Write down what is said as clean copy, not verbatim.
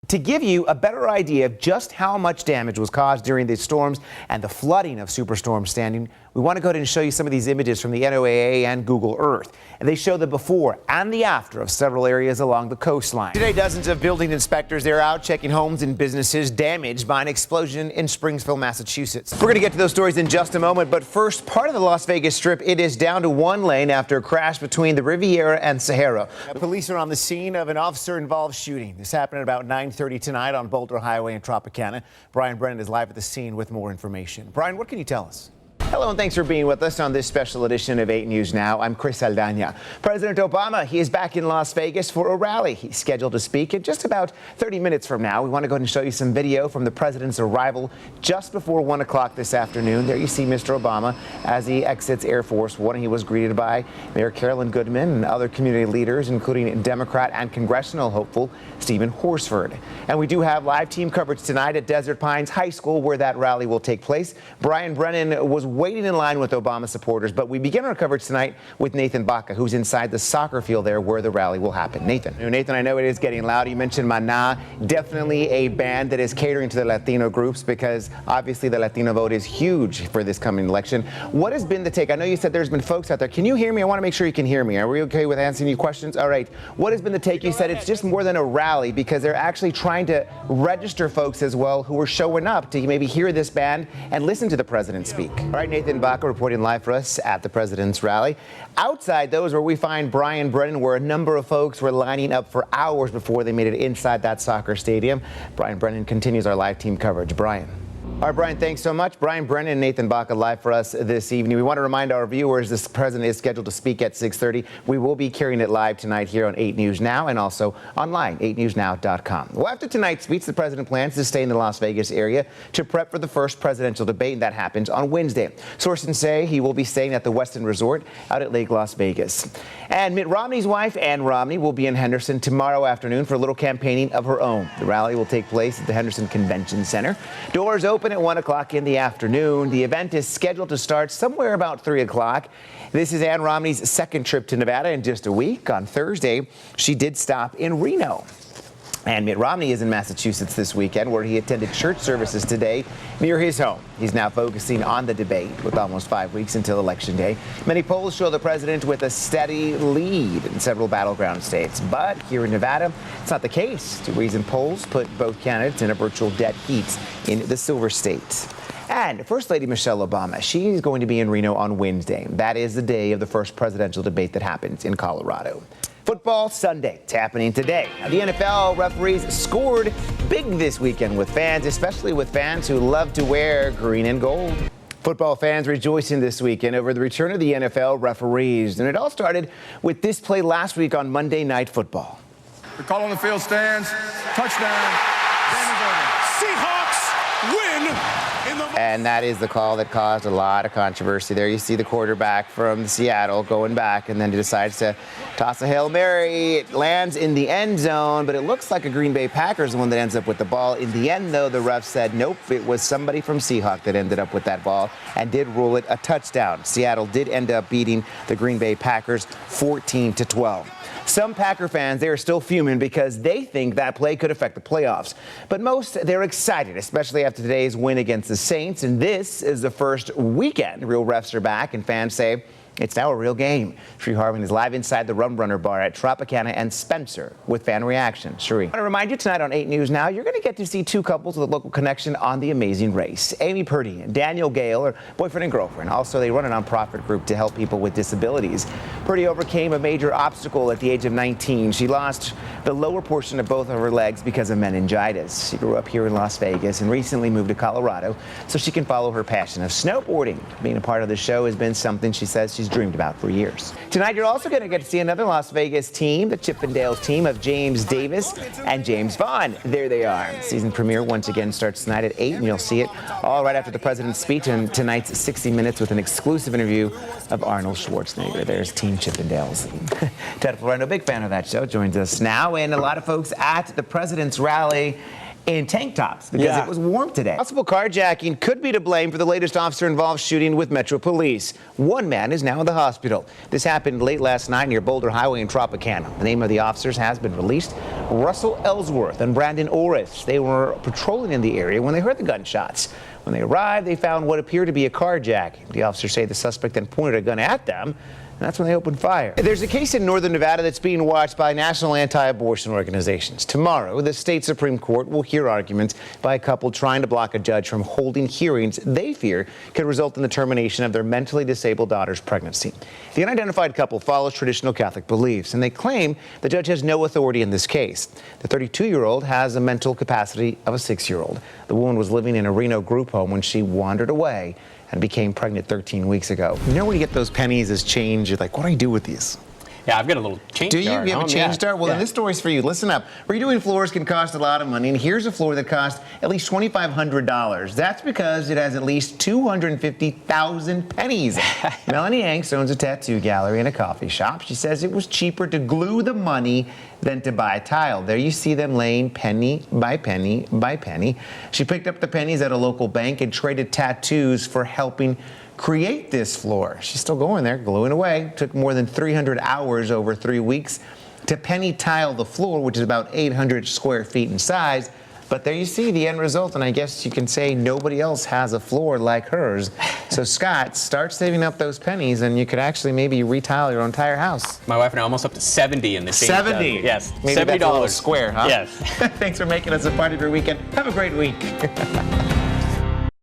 To give you a better idea of just how much damage was caused during the storms and the flooding of Superstorm Sandy, we want to go ahead and show you some of these images from the NOAA and Google Earth. And they show the before and the after of several areas along the coastline. Today, dozens of building inspectors, they're out checking homes and businesses damaged by an explosion in Springfield, Massachusetts. We're going to get to those stories in just a moment, but first, part of the Las Vegas Strip, it is down to one lane after a crash between the Riviera and Sahara. Police are on the scene of an officer-involved shooting. This happened at about 9:30 tonight on Boulder Highway in Tropicana. Brian Brennan is live at the scene with more information. Brian, what can you tell us? Hello and thanks for being with us on this special edition of 8 News Now. I'm Chris Saldana. President Obama, he is back in Las Vegas for a rally. He's scheduled to speak in just about 30 minutes from now. We want to go ahead and show you some video from the president's arrival just before 1 o'clock this afternoon. There you see Mr. Obama as he exits Air Force One. He was greeted by Mayor Carolyn Goodman and other community leaders, including Democrat and congressional hopeful Stephen Horsford. And we do have live team coverage tonight at Desert Pines High School where that rally will take place. Brian Brennan was waiting in line with Obama supporters, but we begin our coverage tonight with Nathan Baca, who's inside the soccer field there where the rally will happen. Nathan, I know it is getting loud. You mentioned Maná, definitely a band that is catering to the Latino groups because obviously the Latino vote is huge for this coming election. What has been the take? I know you said there's been folks out there. Can you hear me? I want to make sure you can hear me. Are we okay with answering your questions? All right. What has been the take? You said it's just more than a rally because they're actually trying to register folks as well who are showing up to maybe hear this band and listen to the president speak. All right, Nathan Baca reporting live for us at the president's rally. Outside those where we find Brian Brennan, where a number of folks were lining up for hours before they made it inside that soccer stadium. Brian Brennan continues our live team coverage. Brian. All right, Brian, thanks so much. Brian Brennan and Nathan Baca live for us this evening. We want to remind our viewers this president is scheduled to speak at 6:30. We will be carrying it live tonight here on 8 News Now and also online, 8newsnow.com. Well, after tonight's speech, the president plans to stay in the Las Vegas area to prep for the first presidential debate, and that happens on Wednesday. Sources say he will be staying at the Westin Resort out at Lake Las Vegas. And Mitt Romney's wife, Ann Romney, will be in Henderson tomorrow afternoon for a little campaigning of her own. The rally will take place at the Henderson Convention Center. Doors open at 1 o'clock in the afternoon. The event is scheduled to start somewhere about 3 o'clock. This is Ann Romney's second trip to Nevada in just a week. On Thursday, she did stop in Reno. And Mitt Romney is in Massachusetts this weekend, where he attended church services today near his home. He's now focusing on the debate with almost 5 weeks until Election Day. Many polls show the president with a steady lead in several battleground states. But here in Nevada, it's not the case. Two recent polls put both candidates in a virtual dead heat in the Silver State. And First Lady Michelle Obama, she's going to be in Reno on Wednesday. That is the day of the first presidential debate that happens in Colorado. Football Sunday, it's happening today. The NFL referees scored big this weekend with fans, especially with fans who love to wear green and gold. Football fans rejoicing this weekend over the return of the NFL referees. And it all started with this play last week on Monday Night Football. The call on the field stands. Touchdown. Game is over. Seahawks win. And that is the call that caused a lot of controversy. There you see the quarterback from Seattle going back, and then he decides to toss a Hail Mary. It lands in the end zone, but it looks like a Green Bay Packers the one that ends up with the ball. In the end, though, the ref said, nope, it was somebody from Seahawk that ended up with that ball and did rule it a touchdown. Seattle did end up beating the Green Bay Packers 14-12. Some Packer fans, they are still fuming because they think that play could affect the playoffs. But most, they're excited, especially after today's win against the Saints. And this is the first weekend real refs are back, and fans say it's now a real game. Sheree Harvin is live inside the Rum Runner Bar at Tropicana and Spencer with fan reaction. Sheree. I want to remind you tonight on 8 News Now, you're going to get to see two couples with a local connection on The Amazing Race. Amy Purdy and Daniel Gale are boyfriend and girlfriend. Also, they run a nonprofit group to help people with disabilities. Purdy overcame a major obstacle at the age of 19. She lost the lower portion of both of her legs because of meningitis. She grew up here in Las Vegas and recently moved to Colorado so she can follow her passion of snowboarding. Being a part of the show has been something she says she's dreamed about for years. Tonight, you're also going to get to see another Las Vegas team, the Chippendales team of James Davis and James Vaughn. There they are. Season premiere once again starts tonight at 8, and you'll see it all right after the president's speech and tonight's 60 Minutes with an exclusive interview of Arnold Schwarzenegger. There's Team Chippendales. Ted Florendo, big fan of that show, joins us now. And a lot of folks at the president's rally. in tank tops because it was warm today. Possible carjacking could be to blame for the latest officer-involved shooting with Metro Police. One man is now in the hospital. This happened late last night near Boulder Highway in Tropicana. The name of the officers has been released. Russell Ellsworth and Brandon Orris. They were patrolling in the area when they heard the gunshots. When they arrived, they found what appeared to be a carjacking. The officers say the suspect then pointed a gun at them. And that's when they opened fire. There's a case in northern Nevada that's being watched by national anti-abortion organizations. Tomorrow, the state Supreme Court will hear arguments by a couple trying to block a judge from holding hearings they fear could result in the termination of their mentally disabled daughter's pregnancy. The unidentified couple follows traditional Catholic beliefs, and they claim the judge has no authority in this case. The 32-year-old has a mental capacity of a 6-year-old. The woman was living in a Reno group home when she wandered away and became pregnant 13 weeks ago. You know when you get those pennies as change, you're like, what do I do with these? Yeah, I've got a little change jar. Do you? You have a change jar? Well, then this story's for you. Listen up. Redoing floors can cost a lot of money, and here's a floor that costs at least $2,500. That's because it has at least 250,000 pennies. Melanie Angst owns a tattoo gallery and a coffee shop. She says it was cheaper to glue the money than to buy a tile. There you see them laying penny by penny by penny. She picked up the pennies at a local bank and traded tattoos for helping create this floor. She's still going there, gluing away. Took more than 300 hours over 3 weeks to penny tile the floor, which is about 800 square feet in size. But there you see the end result, and I guess you can say nobody else has a floor like hers. So Scott, start saving up those pennies, and you could actually maybe retile your entire house. My wife and I are almost up to 70 in the change. 70? Yes. Maybe $70. that's a little square, huh? Yes. Thanks for making us a part of your weekend. Have a great week.